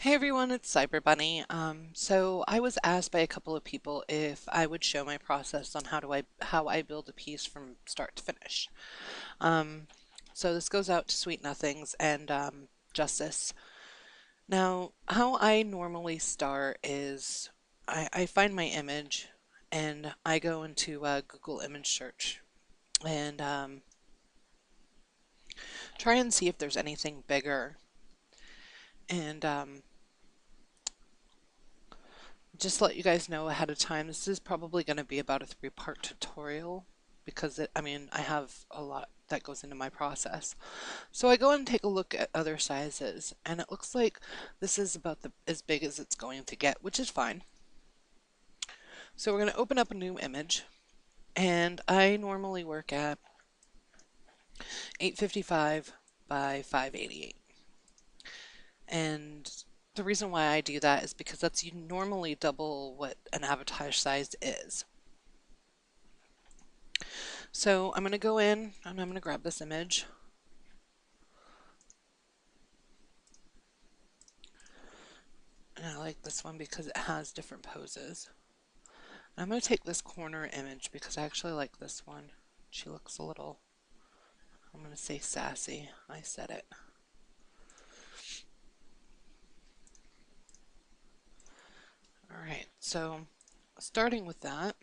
Hey everyone, it's Cyber Bunny. So I was asked by a couple of people if I would show my process on how I build a piece from start to finish. Um, so this goes out to Sweet Nothings and Justice. Now, how I normally start is I find my image and I go into Google image search and try and see if there's anything bigger. And just to let you guys know ahead of time, this is probably going to be about a three-part tutorial because I have a lot that goes into my process. So I go and take a look at other sizes, and it looks like this is about as big as it's going to get, which is fine. So we're going to open up a new image, and I normally work at 855 by 588. And the reason why I do that is because that's normally double what an avatar size is. So I'm going to go in and I'm going to grab this image. And I like this one because it has different poses. And I'm going to take this corner image because I actually like this one. She looks a little, I'm going to say sassy. I said it. Alright, so starting with that,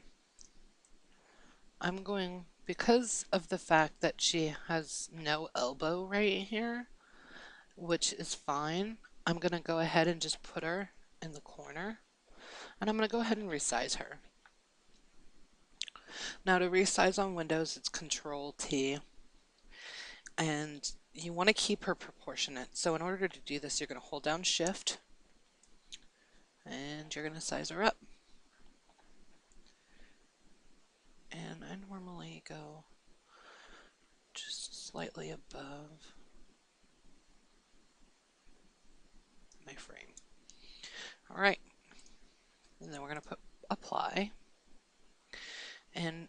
I'm going, because of the fact that she has no elbow right here, which is fine, I'm going to go ahead and just put her in the corner. And I'm going to go ahead and resize her. Now to resize on Windows, it's Control T, and you want to keep her proportionate. So in order to do this, you're going to hold down Shift, and you're going to size her up. And I normally go just slightly above my frame. All right, and then we're going to put Apply, and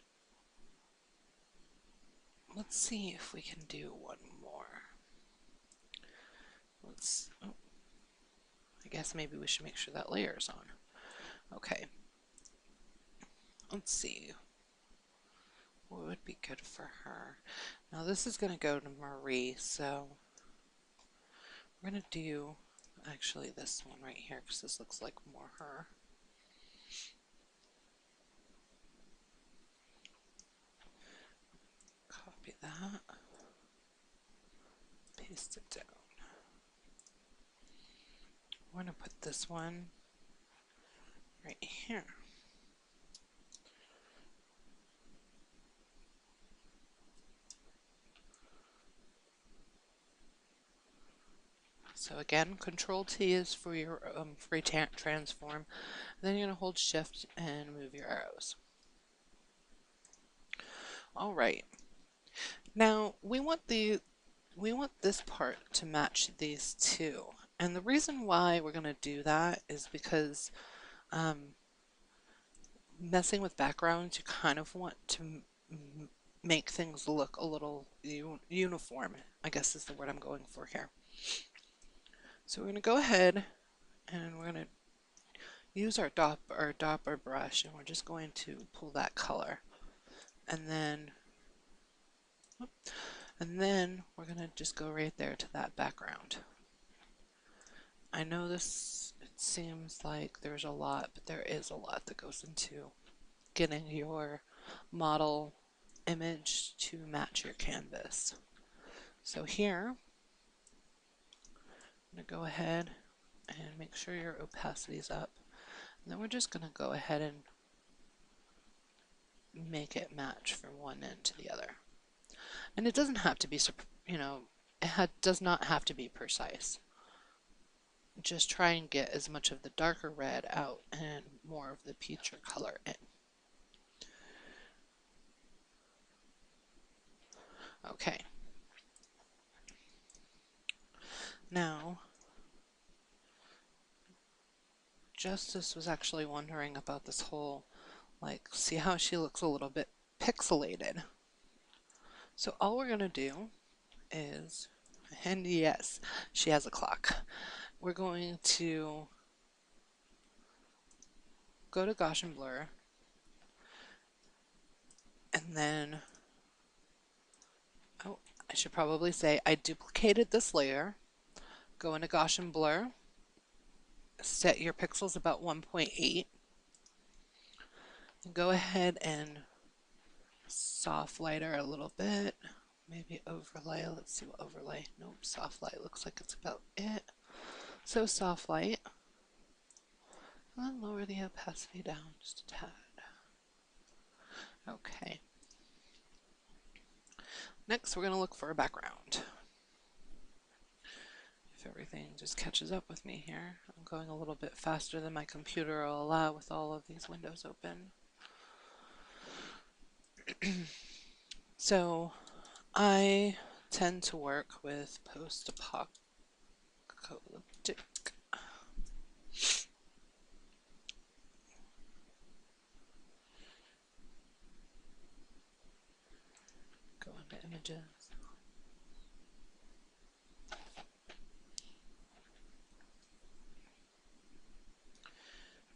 let's see if we can do one more. Oh, I guess maybe we should make sure that layer is on. Okay, let's see. What would be good for her? Now this is going to go to Marie, so we're going to do actually this one right here because this looks like more her. Copy that, paste it down. We're going to put this one right here. So again, Control T is for your free transform. Then you're going to hold Shift and move your arrows. All right. Now we want this part to match these two. And the reason why we're going to do that is because messing with backgrounds, you kind of want to make things look a little uniform, I guess is the word I'm going for here. So we're going to go ahead and we're going to use our dopper brush, and we're just going to pull that color. And then we're going to just go right there to that background. I know this, it seems like there's a lot, but there is a lot that goes into getting your model image to match your canvas. So here, I'm going to go ahead and make sure your opacity is up. And then we're just going to go ahead and make it match from one end to the other. And it doesn't have to be, does not have to be precise. Just try and get as much of the darker red out and more of the peach color in. Okay. Now, Justice was actually wondering about this whole, see how she looks a little bit pixelated. So all we're going to do is, and yes, she has a clock. we're going to go to Gaussian blur, and then, oh, I should probably say I duplicated this layer. Go into Gaussian blur, set your pixels about 1.8, and go ahead and soft lighter a little bit. Maybe overlay. Let's see what overlay. Nope, soft light looks like it's about it. So soft light. And then lower the opacity down just a tad. Okay. Next, we're going to look for a background. If everything just catches up with me here. I'm going a little bit faster than my computer will allow with all of these windows open. So I tend to work with post-apocalyptic. Go into images.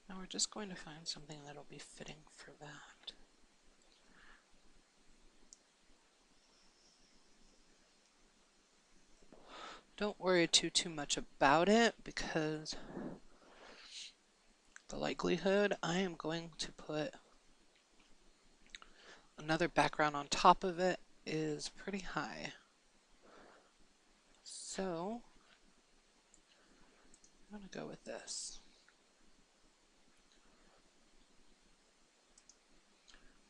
Now we're just going to find something that'll be fitting for that. Don't worry too much about it, because the likelihood I am going to put another background on top of it is pretty high. So I'm going to go with this.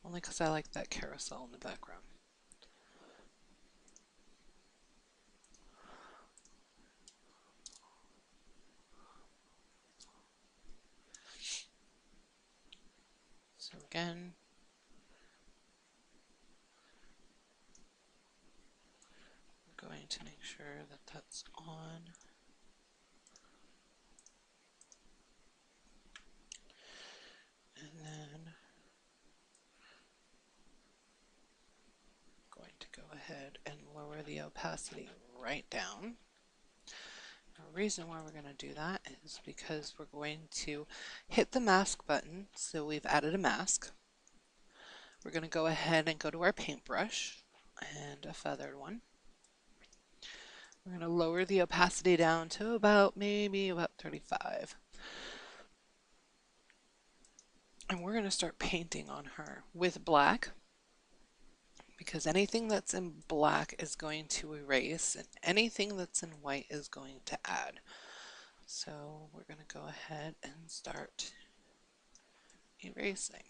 Only because I like that carousel in the background. So again, we're going to make sure that that's on. And then going to go ahead and lower the opacity right down. The reason why we're going to do that is because we're going to hit the mask button. So we've added a mask. We're going to go ahead and go to our paintbrush and a feathered one. We're going to lower the opacity down to about maybe about 35. And we're going to start painting on her with black, because anything that's in black is going to erase and anything that's in white is going to add. So we're going to go ahead and start erasing.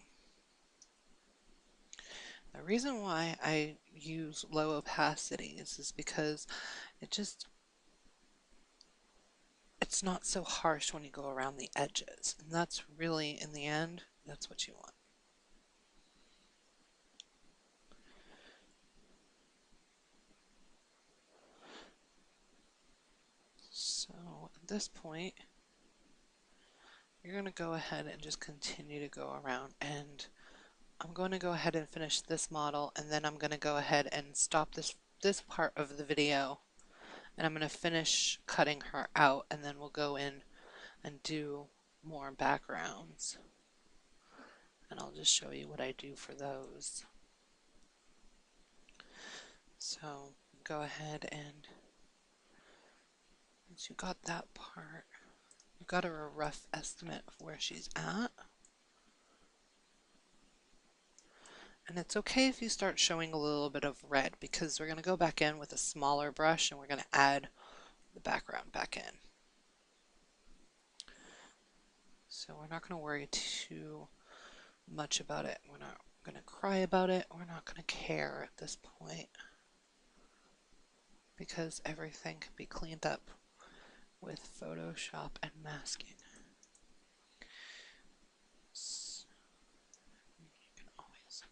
The reason why I use low opacities is because it's not so harsh when you go around the edges, and that's really, in the end, that's what you want. So at this point, you're going to go ahead and just continue to go around, and I'm going to go ahead and finish this model, and then I'm going to go ahead and stop this part of the video, and I'm going to finish cutting her out, and then we'll go in and do more backgrounds, and I'll just show you what I do for those. So go ahead, and once you got that part, you've got a rough estimate of where she's at. And it's okay if you start showing a little bit of red, because we're going to go back in with a smaller brush and we're going to add the background back in. So we're not going to worry too much about it. We're not going to cry about it. We're not going to care at this point, because everything can be cleaned up with Photoshop and masking. So you can always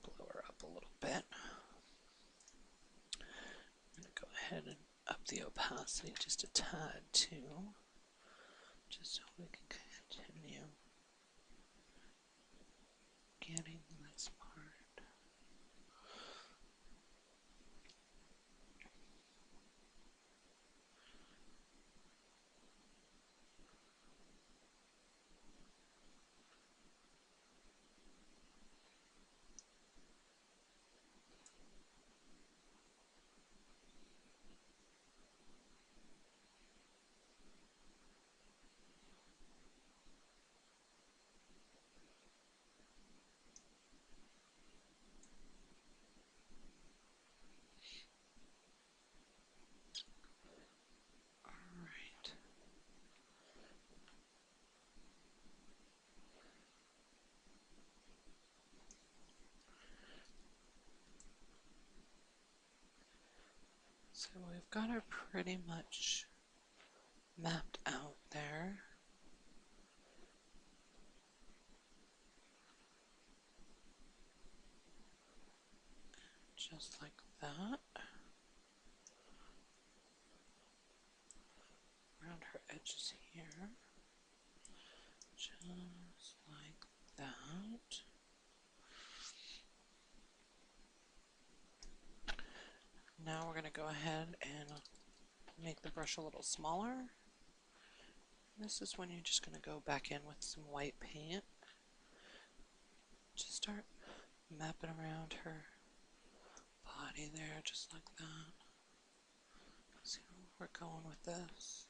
blow her up a little bit. I'm going to go ahead and up the opacity just a tad too, just so we can continue getting this part. So we've got her pretty much mapped out there. Just like that. Around her edges here. Just like that. Now we're going to go ahead and make the brush a little smaller. This is when you're just going to go back in with some white paint. Just start mapping around her body there, just like that. See where we're going with this.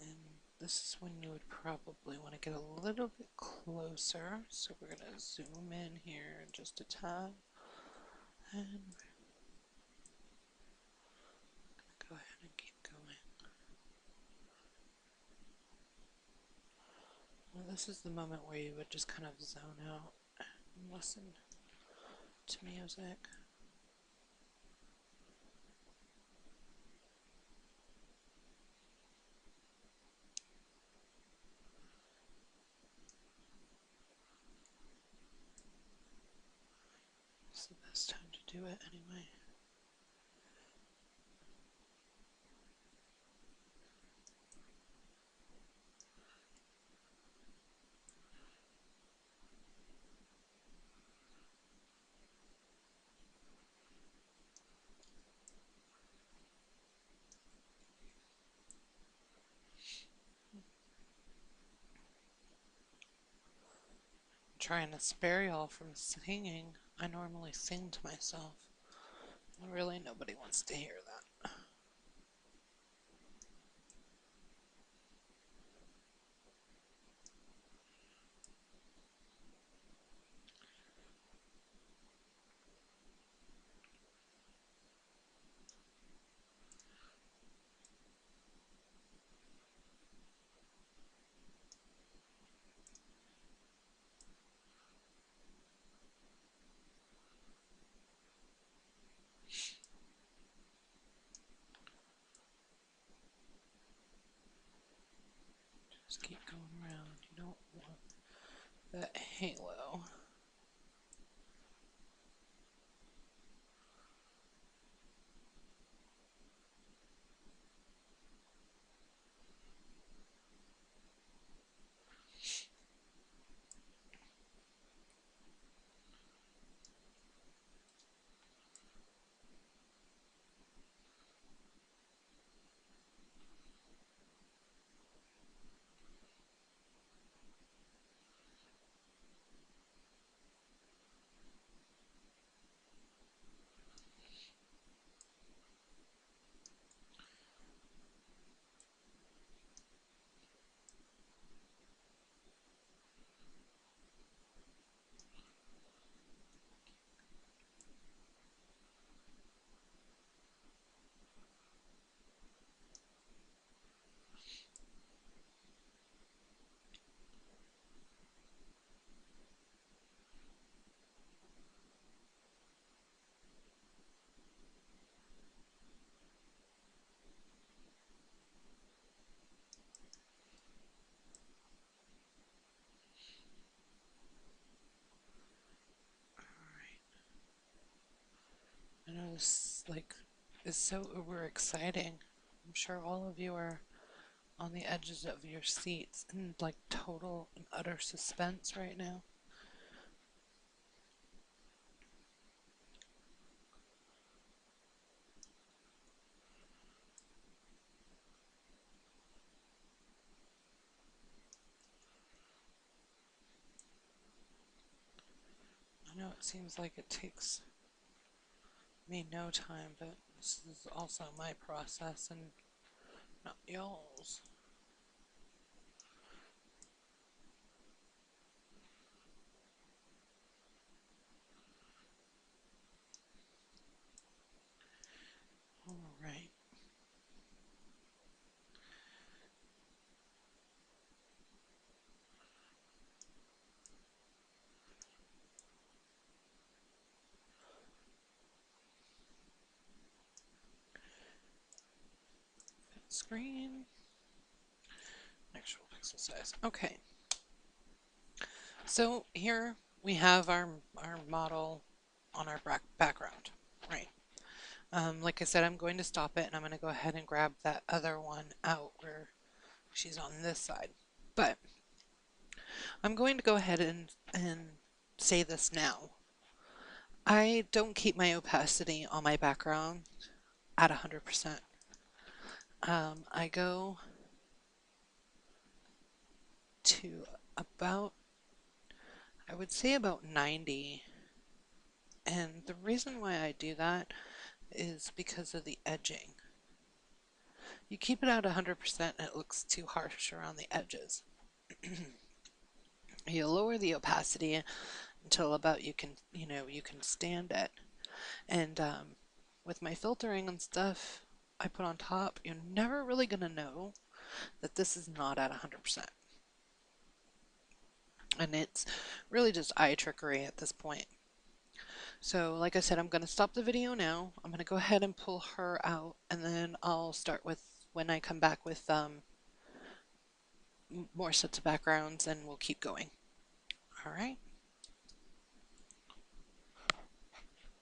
And this is when you would probably want to get a little bit closer. So we're going to zoom in here just a tad. And go ahead and keep going. Well, this is the moment where you would just kind of zone out and listen to music. It's the best time to do it anyway. Trying to spare y'all from singing. I normally sing to myself. Really, nobody wants to hear that. Just keep going around. You don't want that halo. I know this is so uber exciting. I'm sure all of you are on the edges of your seats in total and utter suspense right now. I know it seems like it takes me no time, but this is also my process and not y'all's. Alright. screen. Actual pixel size. Okay. So here we have our model on our background, right? Like I said, I'm going to stop it and I'm going to go ahead and grab that other one out where she's on this side. But I'm going to go ahead and say this now. I don't keep my opacity on my background at 100%. I go to about, I would say about 90. And the reason why I do that is because of the edging. You keep it at 100% and it looks too harsh around the edges. You lower the opacity until about you can stand it. And with my filtering and stuff I put on top, you're never really gonna know that this is not at 100%. And it's really just eye trickery at this point. So like I said, I'm going to stop the video now. I'm going to go ahead and pull her out, and then I'll start with when I come back with more sets of backgrounds, and we'll keep going. All right.